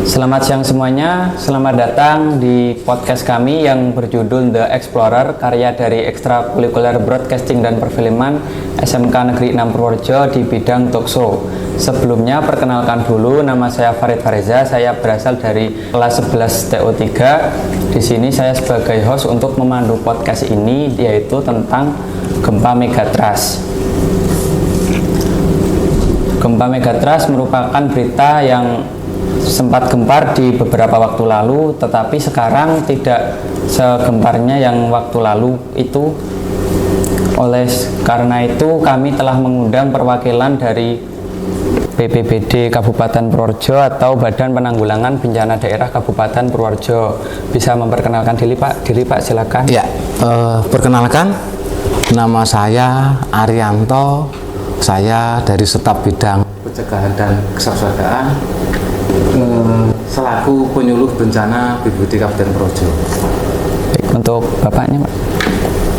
Selamat siang semuanya, selamat datang di podcast kami yang berjudul The Explorer, karya dari Ekstrakurikuler Broadcasting dan Perfilman SMK Negeri 6 Purworejo di bidang talkshow. Sebelumnya perkenalkan dulu, nama saya Farid Fareza, saya berasal dari kelas 11 TO3. Di sini saya sebagai host untuk memandu podcast ini, yaitu tentang gempa megatrust. Gempa megatrust merupakan berita yang sempat gempar di beberapa waktu lalu, tetapi sekarang tidak segemparnya yang waktu lalu itu. Karena itu kami telah mengundang perwakilan dari BPBD Kabupaten Purworejo atau Badan Penanggulangan Bencana Daerah Kabupaten Purworejo. Bisa memperkenalkan diri Pak, silakan. Ya, perkenalkan, nama saya Arianto, saya dari Staf Bidang Pencegahan dan Kesiapsiagaan selaku penyuluh bencana BPBD Kabupaten Purworejo. Baik, untuk Bapaknya Pak.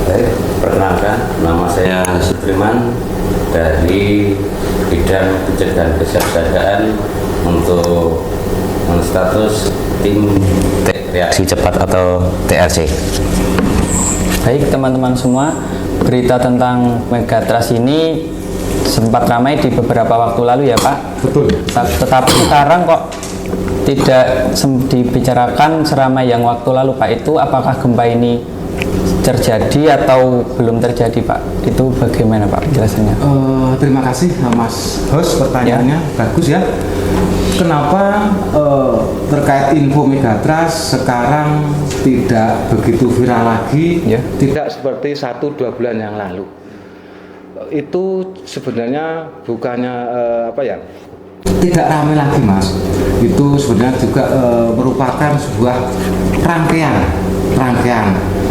Baik, perkenalkan, nama saya Sutriman dari Bidang Pencegahan Kesiapsiagaan untuk status tim reaksi cepat atau TRC. Baik teman-teman semua, berita tentang megatrust ini sempat ramai di beberapa waktu lalu ya Pak. Betul. Tetapi sekarang kok tidak dibicarakan seramai yang waktu lalu Pak. Itu apakah gempa ini terjadi atau belum terjadi Pak? Itu bagaimana Pak penjelasannya? Terima kasih Mas host, pertanyaannya bagus ya. Kenapa terkait info megatrust sekarang tidak begitu viral lagi? Ya. Tidak seperti 1-2 bulan yang lalu. Itu sebenarnya bukannya tidak ramai lagi Mas. Itu sebenarnya juga merupakan sebuah rangkaian.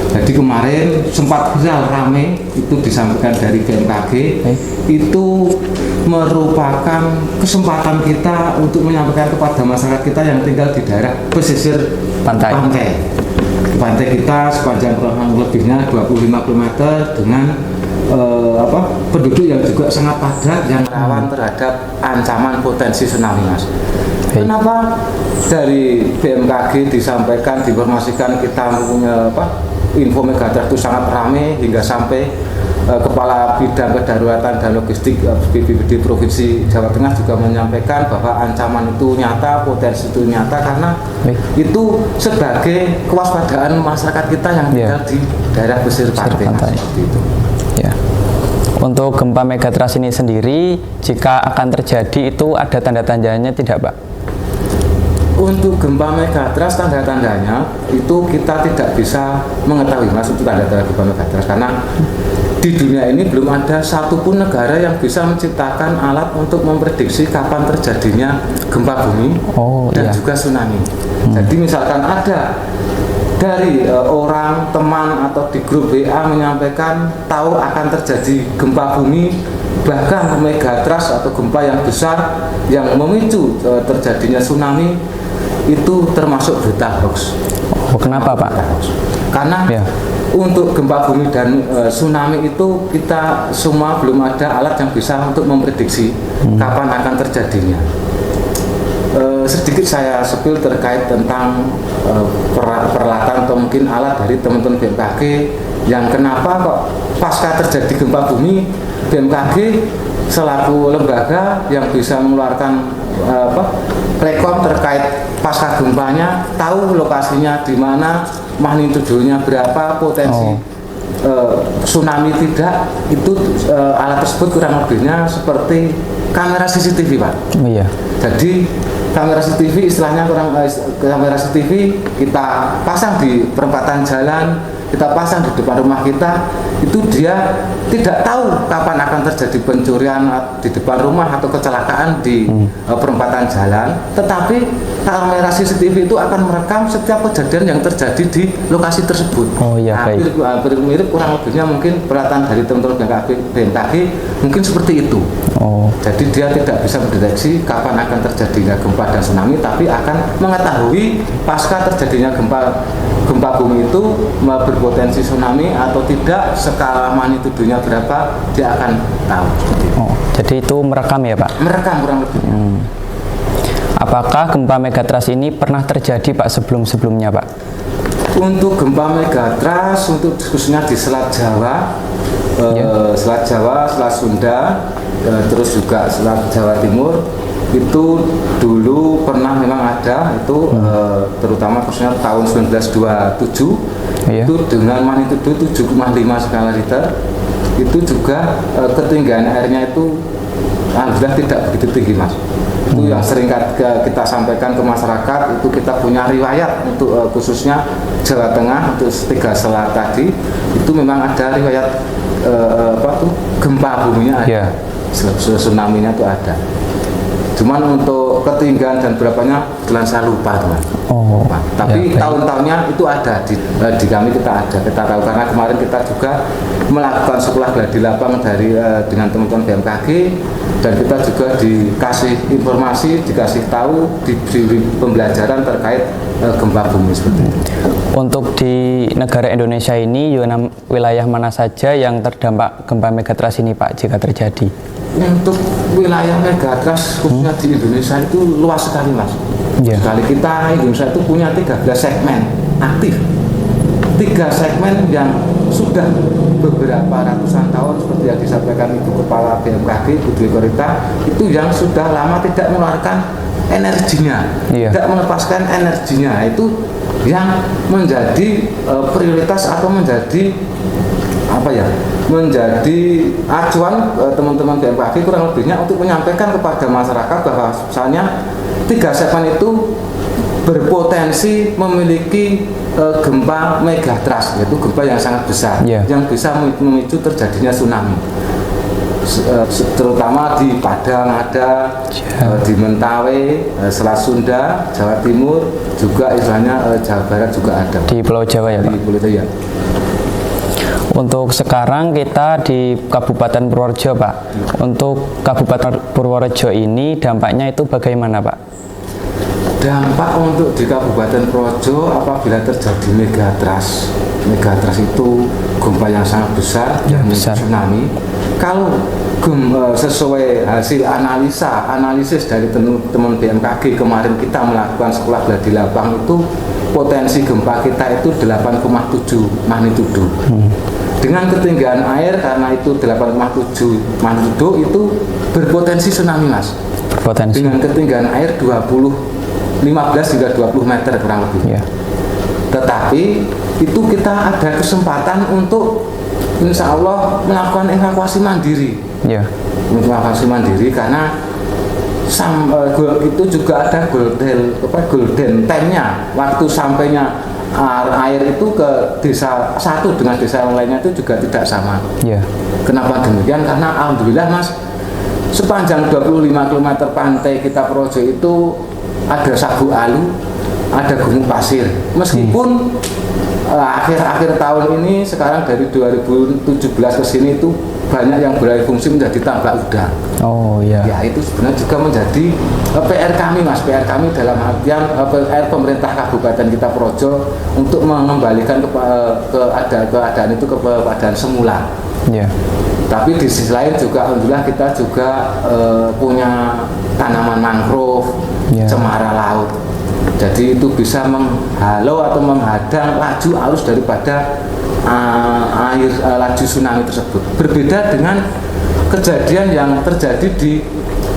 Jadi kemarin sempat viral ramai, itu disampaikan dari BMKG. Itu merupakan kesempatan kita untuk menyampaikan kepada masyarakat kita yang tinggal di daerah pesisir pantai. Pantai kita sepanjang kurang lebihnya 25 km dengan penduduk yang juga sangat padat yang rawan terhadap ancaman potensi tsunami Mas. Kenapa dari BMKG disampaikan, diinformasikan kita punya info megatrust itu sangat ramai hingga sampai Kepala Bidang Kedaruratan dan Logistik BPBD Provinsi Jawa Tengah juga menyampaikan bahwa ancaman itu nyata, potensi itu nyata, karena itu sebagai kewaspadaan masyarakat kita yang tinggal di daerah pesisir pantai. Seperti itu. Ya. Untuk gempa megatrust ini sendiri, jika akan terjadi itu ada tanda-tandanya tidak Pak? Untuk gempa megatrust tanda-tandanya itu kita tidak bisa mengetahui Mas, itu tanda-tanda gempa megatrust, karena di dunia ini belum ada satupun negara yang bisa menciptakan alat untuk memprediksi kapan terjadinya gempa bumi dan juga tsunami. Jadi misalkan ada dari orang, teman atau di grup WA menyampaikan tahu akan terjadi gempa bumi, bahkan megatrust atau gempa yang besar yang memicu terjadinya tsunami, itu termasuk berita hoax. Kenapa Pak? Karena untuk gempa bumi dan tsunami itu kita semua belum ada alat yang bisa untuk memprediksi kapan akan terjadinya. Sedikit saya spill terkait tentang peralatan atau mungkin alat dari teman-teman BMKG yang kenapa kok pasca terjadi gempa bumi BMKG selaku lembaga yang bisa mengeluarkan rekon terkait pasca gempanya, tahu lokasinya di mana, magnitudonya berapa, potensi tsunami tidak, itu alat tersebut kurang lebihnya seperti kamera CCTV Pak. Iya. Jadi kamera CCTV istilahnya kamera CCTV kita pasang di perempatan jalan, kita pasang di depan rumah kita, itu dia tidak tahu kapan akan terjadi pencurian di depan rumah atau kecelakaan di perempatan jalan, tetapi kamera CCTV itu akan merekam setiap kejadian yang terjadi di lokasi tersebut. Oh iya, baik. Mirip kurang lebihnya mungkin peralatan dari teman-teman BMKG mungkin seperti itu. Oh. Jadi dia tidak bisa mendeteksi kapan akan terjadinya gempa dan tsunami, tapi akan mengetahui pasca terjadinya gempa bumi itu berpotensi tsunami atau tidak, skala magnitudonya berapa, dia akan tahu. Oh, jadi itu merekam ya Pak? Merekam kurang lebihnya. Apakah gempa megatrust ini pernah terjadi Pak sebelum-sebelumnya Pak? Untuk gempa megatrust, untuk khususnya di Selat Jawa, Selat Jawa, Selat Sunda, terus juga Selat Jawa Timur, itu dulu pernah memang ada, itu terutama khususnya tahun 1927, itu dengan magnitudo 7,5 skala Richter, itu juga ketinggian airnya itu alhamdulillah tidak begitu tinggi Mas. Itu yang sering kita sampaikan ke masyarakat, itu kita punya riwayat untuk khususnya Jawa Tengah, untuk 3 selat tadi, itu memang ada riwayat gempa buminya ada, tsunami-nya itu ada. Cuman untuk ketinggian dan berapanya saya lupa teman. Oh, tapi ya, tahun-tahunnya itu ada di kami, kita tahu karena kemarin kita juga melakukan sekolah gladi lapang dari dengan teman-teman BMKG, dan kita juga dikasih informasi, dikasih tahu, diberi pembelajaran terkait gempa bumi seperti itu. Untuk di negara Indonesia ini, wilayah mana saja yang terdampak gempa megatrust ini Pak jika terjadi? Untuk wilayah megatrust khususnya di Indonesia itu luas sekali Mas. Sekali kita Indonesia itu punya 13 segmen aktif, 3 segmen yang sudah beberapa ratusan tahun seperti yang disampaikan Ibu Kepala BMKG Bu Dwi Korita, itu yang sudah lama tidak mengeluarkan energinya, tidak melepaskan energinya, itu yang menjadi prioritas atau menjadi menjadi acuan teman-teman BMKG kurang lebihnya untuk menyampaikan kepada masyarakat bahwa misalnya 3 segmen itu berpotensi memiliki gempa megatrust, yaitu gempa yang sangat besar, yang bisa memicu terjadinya tsunami. Terutama di Padang ada, di Mentawai, Selat Sunda, Jawa Timur, juga istilahnya Jawa Barat juga ada. Di Pulau Jawa ya Pak? Di Pulau Jawa. Untuk sekarang kita di Kabupaten Purworejo Pak. Untuk Kabupaten Purworejo ini dampaknya itu bagaimana Pak? Dampak untuk di Kabupaten Purworejo apabila terjadi megatrust itu gempa yang sangat besar, tsunami. Kalau sesuai hasil analisis dari teman-teman BMKG kemarin, kita melakukan sekolah gladi lapang, itu potensi gempa kita itu 8,7 magnitudo. Dengan ketinggian air karena itu 8,7 magnitudo itu berpotensi tsunami Mas. Dengan ketinggian air 15 hingga 20 meter kurang lebih. Tetapi itu kita ada kesempatan untuk insya Allah melakukan evakuasi mandiri. Evakuasi mandiri karena itu juga ada golden time-nya, waktu sampainya air itu ke desa satu dengan desa yang lainnya itu juga tidak sama. Kenapa demikian? Karena alhamdulillah Mas, sepanjang 25 km pantai kita Purworejo itu ada Sabu Alu, ada Gumuk Pasir. Meskipun akhir-akhir tahun ini, sekarang dari 2017 ke sini itu banyak yang beralih fungsi menjadi tambak udang. Ya itu sebenarnya juga menjadi PR kami Mas, PR kami dalam artian PR pemerintah Kabupaten kita Purworejo untuk mengembalikan keadaan itu ke keadaan semula. Tapi di sisi lain juga alhamdulillah kita juga punya tanaman mangrove, cemara laut. Jadi itu bisa menghalau atau menghadang laju arus daripada laju tsunami tersebut. Berbeda dengan kejadian yang terjadi di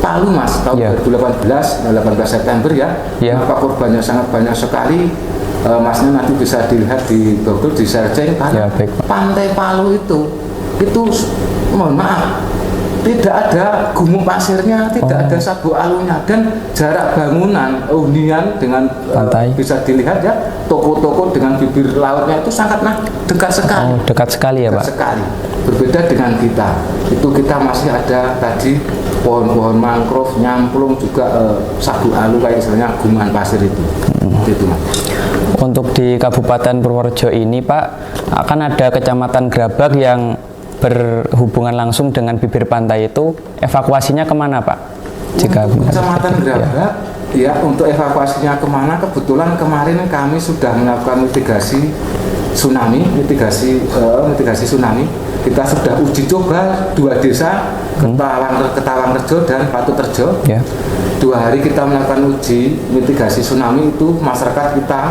Palu Mas tahun 2018, 18 September maka korbannya sangat banyak sekali. Masnya nanti bisa dilihat di Google, di searching, karena pantai Palu itu mohon maaf, tidak ada gumuk pasirnya, tidak ada sabuk alunya, dan jarak bangunan hunian dengan pantai bisa dilihat ya, toko-toko dengan bibir lautnya itu sangat dekat sekali. Dekat sekali ya, Dekat Pak. sekali. Berbeda dengan kita. Itu kita masih ada tadi pohon-pohon mangrove, nyamplung juga sabuk alu kayak istilahnya gumungan pasir itu. Itu Mas. Untuk di Kabupaten Purworejo ini Pak, akan ada Kecamatan Grabag yang berhubungan langsung dengan bibir pantai itu, evakuasinya kemana Pak? Untuk Kecamatan Grabag, ya untuk evakuasinya kemana, kebetulan kemarin kami sudah melakukan mitigasi tsunami. Kita sudah uji coba 2 desa, Ketawangrejo dan Patuterjo. 2 hari kita melakukan uji mitigasi tsunami itu, masyarakat kita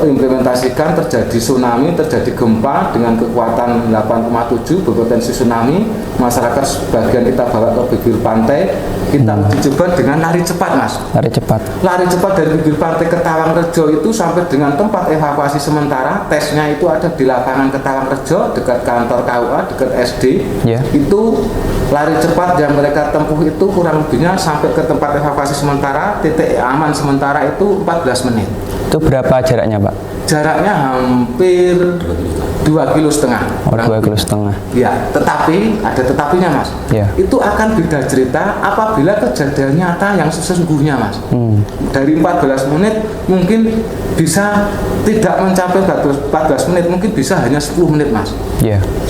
implementasikan terjadi tsunami, terjadi gempa dengan kekuatan 8,7 berpotensi tsunami, masyarakat sebagian kita bawa ke bibir pantai, kita uji coba dengan lari cepat Mas. Lari cepat dari bibir pantai Ketawangrejo itu sampai dengan tempat evakuasi sementara. Tesnya itu ada di lapangan Ketawangrejo dekat kantor KUA, dekat SD. Itu lari cepat yang mereka tempuh itu kurang lebihnya sampai ke tempat evakuasi sementara, titik aman sementara itu 14 menit. Itu berapa jaraknya Pak? Jaraknya hampir 2,5 kilo. 2,5 kilo. Ya, tetapi ada tetapinya Mas. Itu akan beda cerita apabila kejadian nyata yang sesungguhnya Mas. Dari 14 menit mungkin bisa tidak mencapai 14 menit, mungkin bisa hanya 10 menit Mas.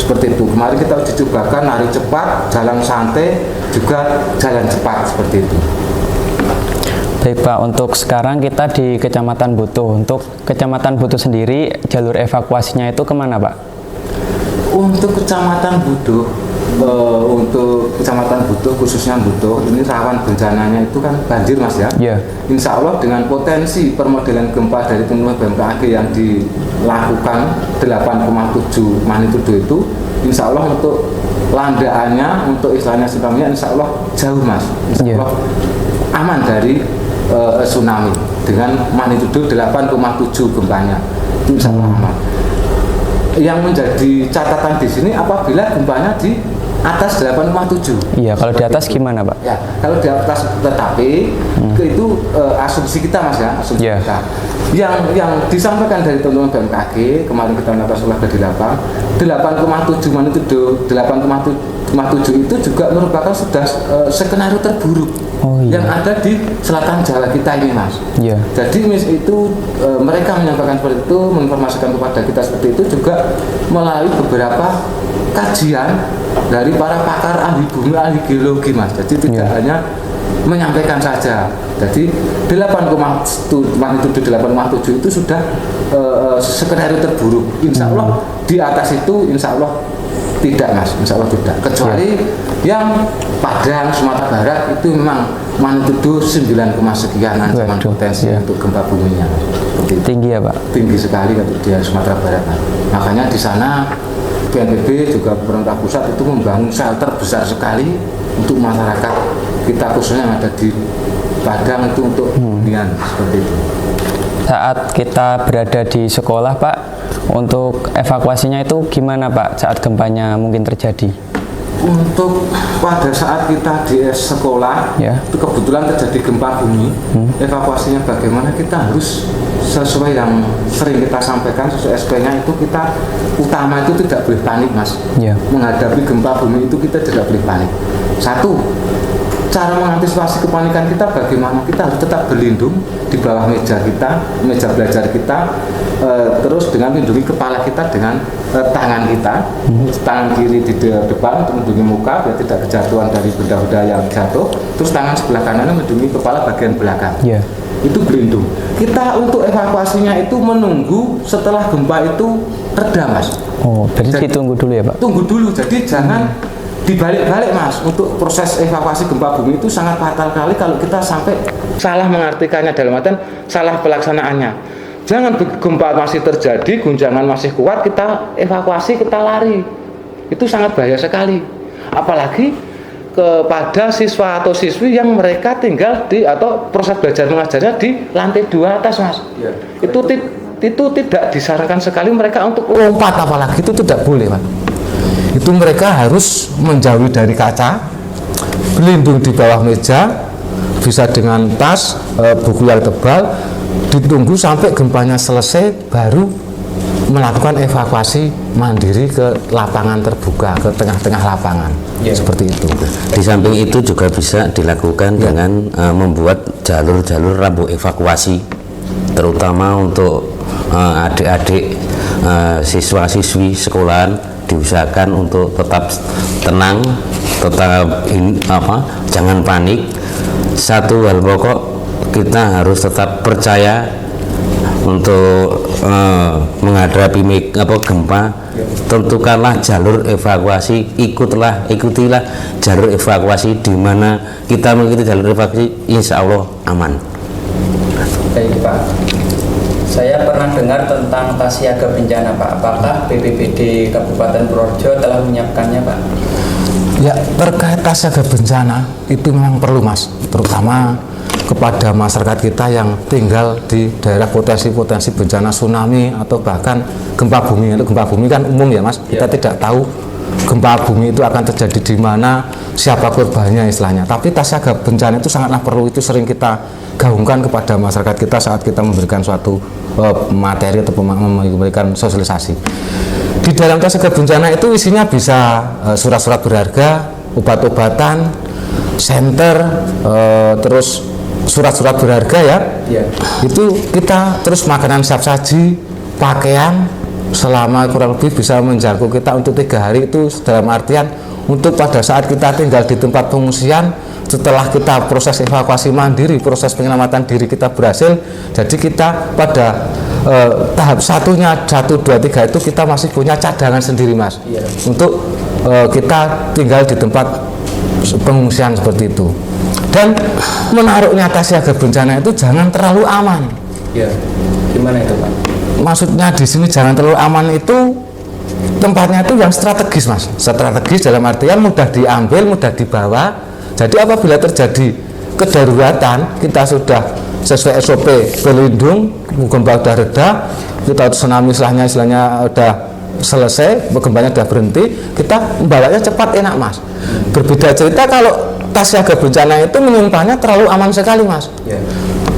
Seperti itu. Kemarin kita uji cobakan lari cepat, jalan santai, juga jalan cepat seperti itu. Baik Pak, untuk sekarang kita di Kecamatan Butuh. Untuk Kecamatan Butuh sendiri, jalur evakuasinya itu kemana Pak? Untuk Kecamatan Butuh, khususnya Butuh, ini rawan bencananya itu kan banjir Mas ya. Insya Allah dengan potensi permodelan gempa dari tim BMKG yang dilakukan 8,7 magnitudo itu, insya Allah untuk landaannya, untuk istilahnya tsunami, insya Allah jauh Mas. Insya Allah aman dari tsunami dengan magnitudo 8,7 gempanya. Itu insya Allah aman. Yang menjadi catatan di sini apabila gempanya di atas 8,7. Kalau di atas gimana Pak? Ya, kalau di atas, tetapi itu asumsi kita Mas ya, asumsi kita. Yang disampaikan dari teman-teman BMKG kemarin kita melakukan olah di lapang, 8,7 magnitudo 8,7 itu juga merupakan sudah skenario terburuk yang ada di selatan Jawa kita ini Mas. Jadi itu mereka menyampaikan seperti itu, menginformasikan kepada kita seperti itu juga melalui beberapa kajian dari para pakar ahli bumi, ahli geologi Mas. Jadi tidak hanya menyampaikan saja. Jadi 8,7 itu sudah skenario terburuk. Insya Allah di atas itu insya Allah tidak Mas, insya Allah tidak. Kecuali yang Padang, Sumatera Barat itu memang magnitudo 9, sekian ancaman potensi untuk gempa buminya. Tinggi ya Pak? Tinggi sekali untuk di Sumatera Barat. Makanya di sana BNPB juga pemerintah pusat itu membangun shelter besar sekali untuk masyarakat kita khususnya yang ada di Padang itu untuk hunian seperti itu. Saat kita berada di sekolah Pak, untuk evakuasinya itu gimana Pak saat gempanya mungkin terjadi? Untuk pada saat kita di sekolah, itu kebetulan terjadi gempa bumi, evakuasinya bagaimana, kita harus sesuai yang sering kita sampaikan, sesuai SP-nya itu kita utama itu tidak boleh panik Mas. Menghadapi gempa bumi itu kita tidak boleh panik. Satu, cara mengantisipasi kepanikan kita bagaimana, kita harus tetap berlindung di bawah meja kita, meja belajar kita, terus dengan melindungi kepala kita dengan tangan kita, tangan kiri di depan untuk melindungi muka biar tidak kejatuhan dari benda-benda yang jatuh, terus tangan sebelah kanan melindungi kepala bagian belakang. Itu berlindung. Kita untuk evakuasinya itu menunggu setelah gempa itu reda Mas. Jadi ditunggu dulu ya Pak? Tunggu dulu, jadi jangan dibalik-balik Mas. Untuk proses evakuasi gempa bumi itu sangat fatal kali kalau kita sampai salah mengartikannya, dalam artian salah pelaksanaannya. Jangan gempa masih terjadi, guncangan masih kuat, kita evakuasi, kita lari. Itu sangat bahaya sekali. Apalagi kepada siswa atau siswi yang mereka tinggal di atau proses belajar mengajarnya di lantai 2 atas Mas. Itu tidak disarankan sekali mereka untuk lompat, apalagi itu tidak boleh Mas. itu mereka harus menjauhi dari kaca, berlindung di bawah meja, bisa dengan tas, buku yang tebal, ditunggu sampai gempanya selesai baru melakukan evakuasi mandiri ke lapangan terbuka, ke tengah-tengah lapangan. Seperti itu. Di samping itu juga bisa dilakukan dengan membuat jalur-jalur rambu evakuasi, terutama untuk adik-adik siswa-siswi sekolahan, diusahakan untuk tetap tenang, tetap jangan panik. Satu hal pokok, kita harus tetap percaya untuk menghadapi gempa. Tentukanlah jalur evakuasi, ikutilah jalur evakuasi, di mana kita mengikuti jalur evakuasi, insya Allah aman. Baik Pak, saya pernah dengar tentang tas siaga bencana Pak. Apakah BPBD Kabupaten Purworejo telah menyiapkannya Pak? Ya, terkait tas siaga bencana itu memang perlu Mas, terutama kepada masyarakat kita yang tinggal di daerah potensi-potensi bencana tsunami atau bahkan gempa bumi. Untuk gempa bumi kan umum ya Mas, kita tidak tahu gempa bumi itu akan terjadi di mana, siapa korbannya istilahnya. Tapi tas siaga bencana itu sangatlah perlu, itu sering kita gaungkan kepada masyarakat kita saat kita memberikan suatu materi atau memberikan sosialisasi. Di dalam tas siaga bencana itu isinya bisa surat-surat berharga, obat-obatan, senter, terus surat-surat berharga ya. Itu kita terus makanan siap saji, pakaian selama kurang lebih bisa menjangkau kita untuk 3 hari, itu dalam artian untuk pada saat kita tinggal di tempat pengungsian, setelah kita proses evakuasi mandiri, proses penyelamatan diri kita berhasil, jadi kita pada tahap 1, 2, 3 itu kita masih punya cadangan sendiri Mas, untuk kita tinggal di tempat pengungsian seperti itu. Dan menaruhnya tas siaga bencana itu jangan terlalu aman. Ya, gimana itu Pak? Maksudnya di sini jangan terlalu aman itu tempatnya itu yang strategis Mas. Strategis dalam artian mudah diambil, mudah dibawa. Jadi apabila terjadi kedaruratan, kita sudah sesuai SOP berlindung, gempa sudah reda, kita tsunami istilahnya udah selesai, gempanya sudah berhenti, kita membawanya cepat, enak Mas. Berbeda cerita kalau tas siaga bencana itu menyimpannya terlalu aman sekali Mas.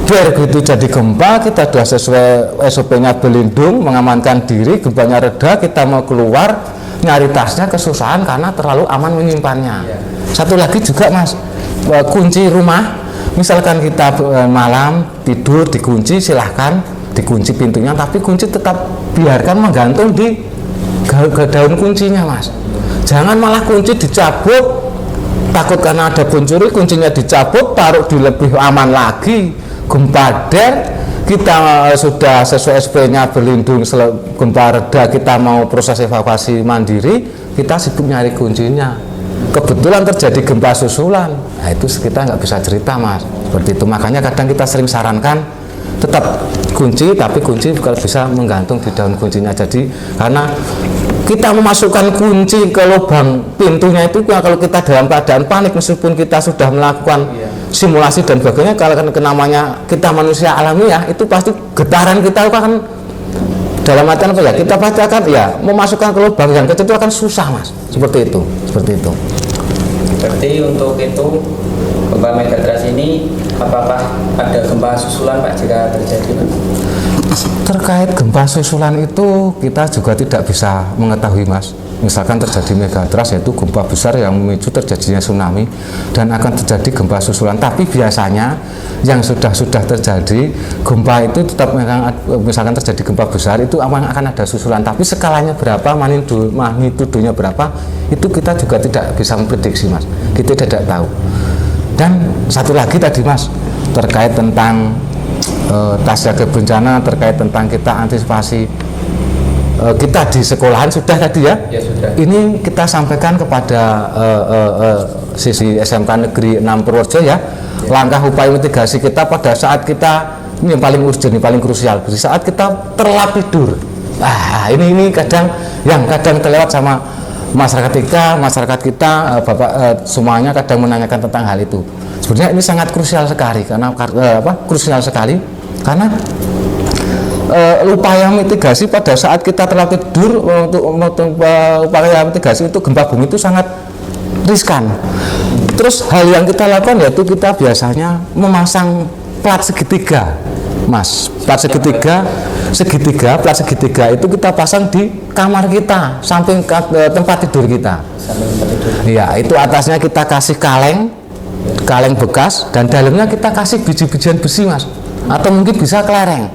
Biar begitu jadi gempa, kita sudah sesuai SOP-nya berlindung, mengamankan diri, gempanya reda, kita mau keluar, nyari tasnya kesusahan karena terlalu aman menyimpannya. Satu lagi juga Mas, kunci rumah, misalkan kita malam tidur dikunci, silahkan dikunci pintunya, tapi kunci tetap biarkan menggantung di daun kuncinya Mas. Jangan malah kunci dicabut, takut karena ada pencuri, kuncinya dicabut, taruh di lebih aman lagi, gempa kita sudah sesuai SP-nya berlindung, gempa reda, kita mau proses evakuasi mandiri, kita sibuk nyari kuncinya, kebetulan terjadi gempa susulan, nah itu kita nggak bisa cerita Mas, seperti itu. Makanya kadang kita sering sarankan tetap kunci, tapi kunci kalau bisa menggantung di daun kuncinya. Jadi karena kita memasukkan kunci ke lubang pintunya itu, kalau kita dalam keadaan panik, meskipun kita sudah melakukan simulasi dan sebagainya, kalau namanya kita manusia alamiah, itu pasti getaran kita akan dalam artian apa ya, kita pasti akan memasukkan ke lubang yang kecil itu akan susah Mas, seperti itu. Berarti untuk itu gempa megatrust ini apakah ada gempa susulan Pak jika terjadi Pak? Terkait gempa susulan itu kita juga tidak bisa mengetahui Mas. Misalkan terjadi megatrust, yaitu gempa besar yang memicu terjadinya tsunami, dan akan terjadi gempa susulan. Tapi biasanya yang sudah terjadi gempa itu tetap, misalkan terjadi gempa besar itu akan ada susulan. Tapi skalanya berapa, magnitudonya berapa, itu kita juga tidak bisa memprediksi Mas. Kita tidak tahu. Dan satu lagi tadi Mas, terkait tentang tas siaga bencana, terkait tentang kita antisipasi, kita di sekolahan sudah tadi ya, sudah. Ini kita sampaikan kepada sisi SMK Negeri 6 Purworejo ya, langkah upaya mitigasi kita pada saat kita, ini yang paling urgent, ini paling krusial, di saat kita terlap tidur. Ini kadang terlewat sama masyarakat kita, Bapak semuanya kadang menanyakan tentang hal itu. Sebenarnya ini sangat krusial sekali karena upaya mitigasi pada saat kita terlalu tidur untuk upaya mitigasi itu gempa bumi itu sangat riskan. Terus hal yang kita lakukan yaitu kita biasanya memasang plat segitiga, Mas. Plat segitiga itu kita pasang di kamar kita, samping tempat tidur kita. Iya, itu atasnya kita kasih kaleng bekas dan dalamnya kita kasih biji-bijian besi, Mas. Atau mungkin bisa kelereng.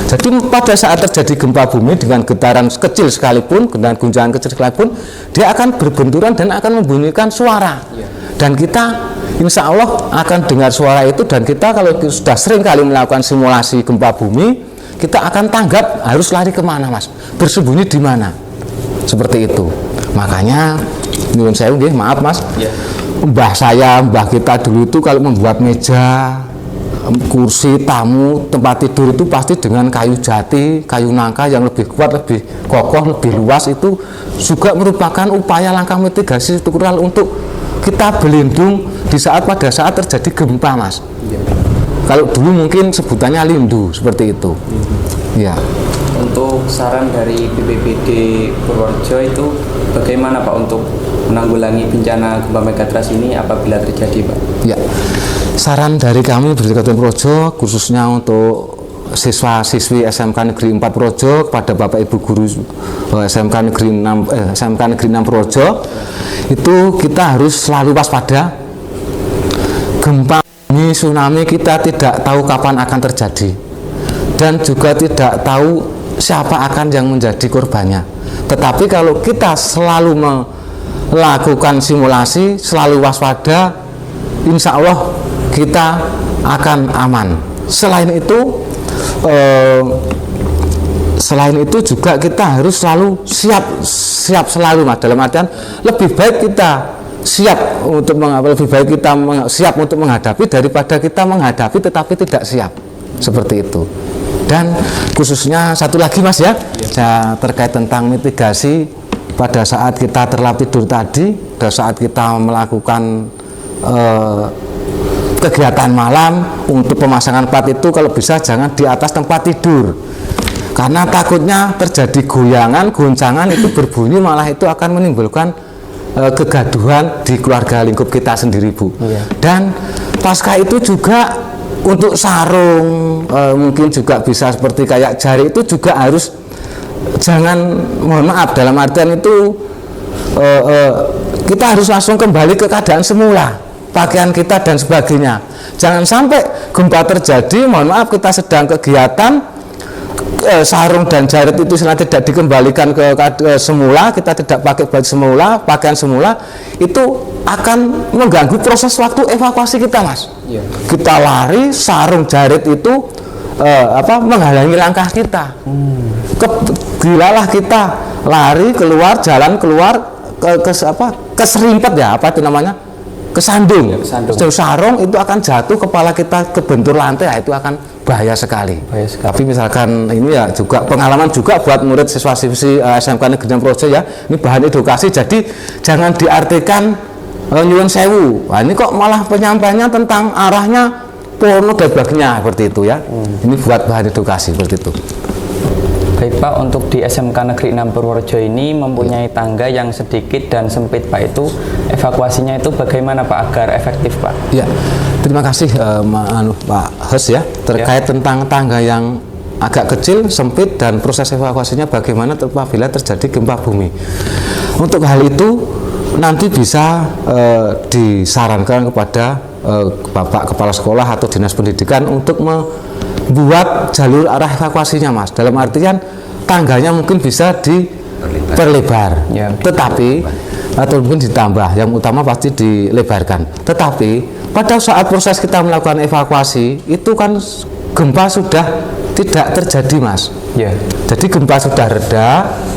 Jadi pada saat terjadi gempa bumi dengan getaran kecil sekalipun, dengan guncangan kecil sekalipun, dia akan berbenturan dan akan membunyikan suara. Dan kita insya Allah akan dengar suara itu, dan kita kalau sudah sering kali melakukan simulasi gempa bumi, kita akan tanggap harus lari kemana, Mas, bersembunyi di mana, seperti itu. Makanya nyuwun sewu nggih, maaf Mas, mbah kita dulu itu kalau membuat meja, kursi, tamu, tempat tidur itu pasti dengan kayu jati, kayu nangka yang lebih kuat, lebih kokoh, lebih luas. Itu juga merupakan upaya langkah mitigasi struktural untuk kita berlindung pada saat terjadi gempa, Mas. Kalau dulu mungkin sebutannya lindu, seperti itu. Ya. Untuk saran dari BPBD Purworejo itu bagaimana Pak untuk menanggulangi bencana gempa megatrust ini apabila terjadi, Pak? Ya. Saran dari kami BPBD Purworejo khususnya untuk siswa-siswi SMK Negeri 4 Purworejo kepada Bapak Ibu guru SMK Negeri 6 Purworejo, itu kita harus selalu waspada. Gempa ini tsunami kita tidak tahu kapan akan terjadi, dan juga tidak tahu siapa akan yang menjadi korbannya. Tetapi kalau kita selalu melakukan simulasi, selalu waspada, insya Allah kita akan aman. Selain itu juga kita harus selalu siap selalu, Mas. Dalam artian lebih baik kita siap untuk menghadapi daripada kita menghadapi tetapi tidak siap, seperti itu. Dan khususnya satu lagi, Mas, ya terkait tentang mitigasi pada saat kita terlelap tidur tadi, pada saat kita melakukan kegiatan malam untuk pemasangan plat itu kalau bisa jangan di atas tempat tidur, karena takutnya terjadi goyangan, goncangan itu berbunyi, malah itu akan menimbulkan kegaduhan di keluarga lingkup kita sendiri, Bu. Dan pasca itu juga untuk sarung, mungkin juga bisa seperti kayak jari itu juga harus jangan, mohon maaf dalam artian itu kita harus langsung kembali ke keadaan semula, pakaian kita dan sebagainya. Jangan sampai gempa terjadi, mohon maaf kita sedang kegiatan, sarung dan jarit itu tidak dikembalikan ke semula, kita tidak pakai baju semula, pakaian semula, itu akan mengganggu proses waktu evakuasi kita, Mas. Kita lari, sarung jarit itu menghalangi langkah kita. Gilalah kita lari keluar, jalan keluar keserimpet ya, kesandung. Sarung itu akan jatuh, kepala kita kebentur lantai, itu akan bahaya sekali. Tapi misalkan ini ya juga pengalaman juga buat murid siswa-siswi SMK Negeri 6 Purworejo ya, ini bahan edukasi, jadi jangan diartikan nyuwun sewu. Ini kok malah penyampaiannya tentang arahnya porno dan sebagainya, seperti itu ya. Ini buat bahan edukasi seperti itu. Baik Pak, untuk di SMK Negeri 6 Purworejo ini mempunyai tangga yang sedikit dan sempit Pak, itu evakuasinya itu bagaimana Pak agar efektif Pak? Ya, terima kasih Pak Hes ya, terkait tentang tangga yang agak kecil, sempit, dan proses evakuasinya bagaimana apabila terjadi gempa bumi. Untuk hal itu nanti bisa disarankan kepada Bapak Kepala Sekolah atau Dinas Pendidikan untuk membuat jalur arah evakuasinya, Mas. Dalam artian tangganya mungkin bisa diperlebar, tetapi atau mungkin ditambah. Yang utama pasti dilebarkan. Tetapi pada saat proses kita melakukan evakuasi itu kan gempa sudah tidak terjadi, Mas. Jadi gempa sudah reda,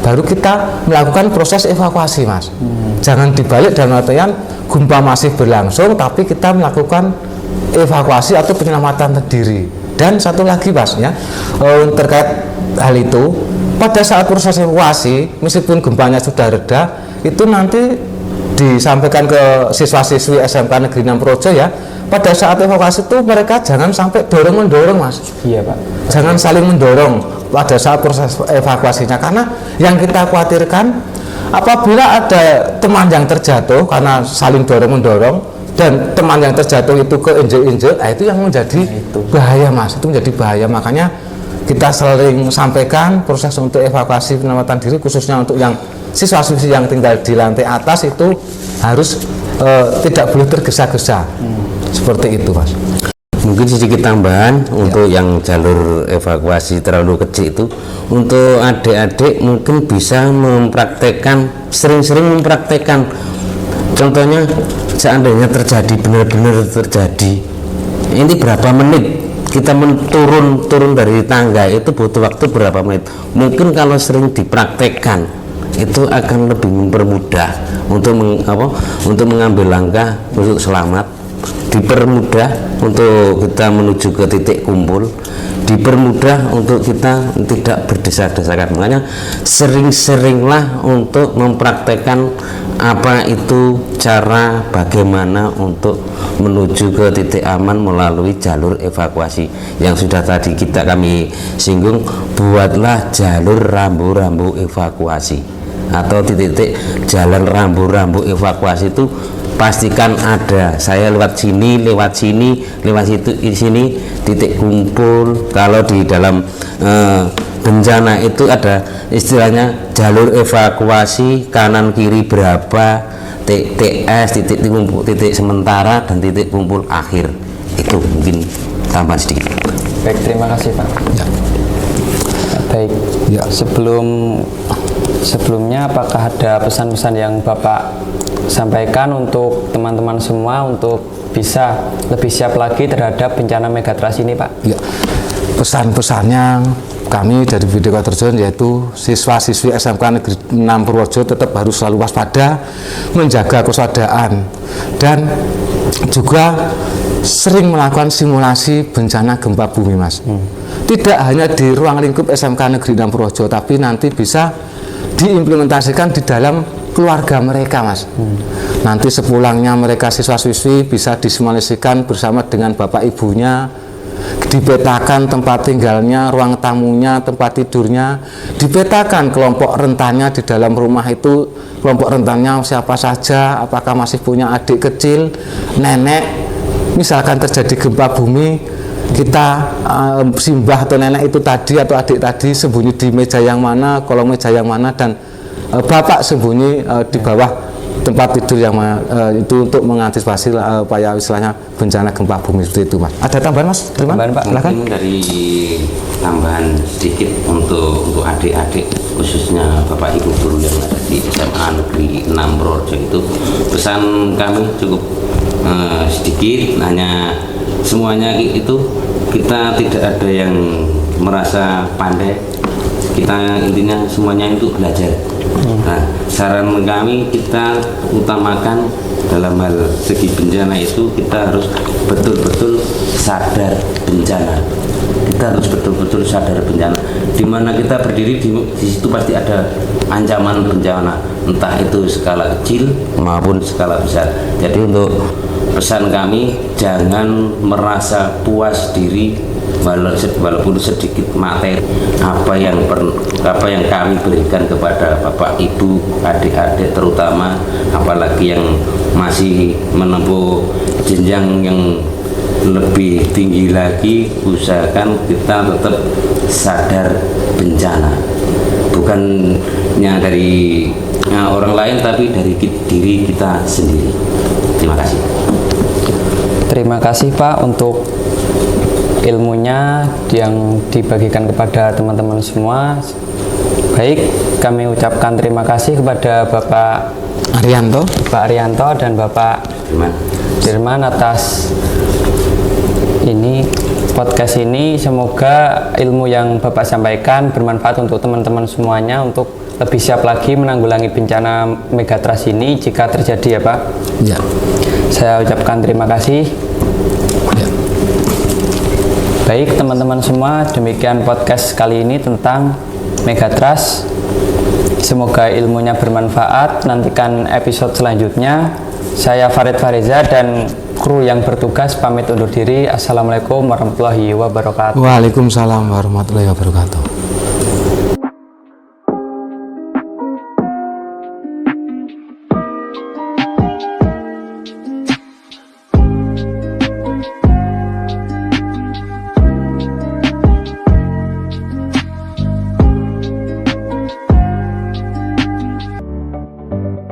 baru kita melakukan proses evakuasi, Mas. Jangan dibalik dalam artian gempa masih berlangsung, tapi kita melakukan evakuasi atau penyelamatan diri. Dan satu lagi, Mas, ya, terkait hal itu, pada saat proses evakuasi, meskipun gempanya sudah reda, itu nanti disampaikan ke siswa-siswi SMK Negeri 6 Purworejo ya. Pada saat evakuasi itu mereka jangan sampai dorong-mendorong, Mas. Iya Pak. Jangan saling mendorong. pada saat proses evakuasinya, karena yang kita khawatirkan apabila ada teman yang terjatuh karena saling dorong-mendorong dan teman yang terjatuh itu keinjek-injek, itu yang menjadi bahaya Mas, itu menjadi bahaya. Makanya kita sering sampaikan proses untuk evakuasi penyelamatan diri khususnya untuk yang siswa-siswi yang tinggal di lantai atas itu harus tidak boleh tergesa-gesa. Seperti itu Mas. Mungkin sedikit tambahan untuk yang jalur evakuasi terlalu kecil itu, untuk adik-adik mungkin bisa mempraktekkan, sering-sering mempraktekkan. Contohnya seandainya terjadi, benar-benar terjadi, ini berapa menit kita turun dari tangga itu butuh waktu berapa menit. Mungkin kalau sering dipraktekkan itu akan lebih mempermudah untuk untuk mengambil langkah untuk selamat, dipermudah untuk kita menuju ke titik kumpul, dipermudah untuk kita tidak berdesak-desakan. Makanya sering-seringlah untuk mempraktekkan apa itu cara bagaimana untuk menuju ke titik aman melalui jalur evakuasi yang sudah tadi kami singgung. Buatlah jalur rambu-rambu evakuasi atau titik-titik jalan rambu-rambu evakuasi itu pastikan ada. Saya lewat sini, lewat sini, lewat situ, di sini titik kumpul. Kalau di dalam bencana itu ada istilahnya jalur evakuasi kanan kiri berapa, TS, titik kumpul, titik sementara dan titik kumpul akhir. Itu mungkin tambahan sedikit. Baik, terima kasih Pak. Ya. Baik, Ya. Sebelumnya apakah ada pesan-pesan yang Bapak sampaikan untuk teman-teman semua untuk bisa lebih siap lagi terhadap bencana megatrust ini Pak? Ya. Pesan-pesannya kami dari Bideka Terjun yaitu siswa-siswi SMK Negeri 6 Purworejo tetap harus selalu waspada, menjaga kewaspadaan, dan juga sering melakukan simulasi bencana gempa bumi Mas. Tidak hanya di ruang lingkup SMK Negeri 6 Purworejo, tapi nanti bisa diimplementasikan di dalam keluarga mereka Mas. Nanti sepulangnya mereka siswa-siswi bisa disimulasikan bersama dengan bapak ibunya, dipetakan tempat tinggalnya, ruang tamunya, tempat tidurnya, dipetakan kelompok rentannya di dalam rumah itu, kelompok rentannya siapa saja, apakah masih punya adik kecil, nenek, misalkan terjadi gempa bumi, kita simbah atau nenek itu tadi atau adik tadi sembunyi di meja yang mana, kolong meja yang mana, dan bapak sembunyi di bawah tempat tidur yang mana, itu untuk mengantisipasi upaya istilahnya bencana gempa bumi seperti itu Mas. Ada tambahan Mas? Tambahan Pak, silakan. Mungkin dari tambahan sedikit untuk adik-adik khususnya Bapak Ibu guru yang ada di SMA Negeri 6 Purworejo itu, pesan kami cukup sedikit, hanya semuanya itu kita tidak ada yang merasa pandai, kita intinya semuanya itu belajar. Nah, saran kami kita utamakan dalam hal segi bencana itu kita harus betul-betul sadar bencana. Kita harus betul-betul sadar bencana. Di mana kita berdiri di situ pasti ada ancaman bencana, entah itu skala kecil maupun skala besar. Jadi untuk pesan kami, jangan merasa puas diri walaupun sedikit materi apa yang kami berikan kepada Bapak Ibu, adik-adik terutama, apalagi yang masih menempuh jenjang yang lebih tinggi lagi, usahakan kita tetap sadar bencana, bukannya dari orang lain tapi dari diri kita sendiri. Terima kasih. Terima kasih Pak untuk ilmunya yang dibagikan kepada teman-teman semua. Baik, kami ucapkan terima kasih kepada Bapak Arianto dan Bapak Dirman atas podcast ini. Semoga ilmu yang Bapak sampaikan bermanfaat untuk teman-teman semuanya untuk lebih siap lagi menanggulangi bencana megatrust ini jika terjadi ya Pak. Ya. Saya ucapkan terima kasih. Ya. Baik teman-teman semua, demikian podcast kali ini tentang megatrust. Semoga ilmunya bermanfaat. Nantikan episode selanjutnya. Saya Farid Fariza dan kru yang bertugas pamit undur diri. Assalamualaikum warahmatullahi wabarakatuh. Waalaikumsalam warahmatullahi wabarakatuh. Assalamualaikum.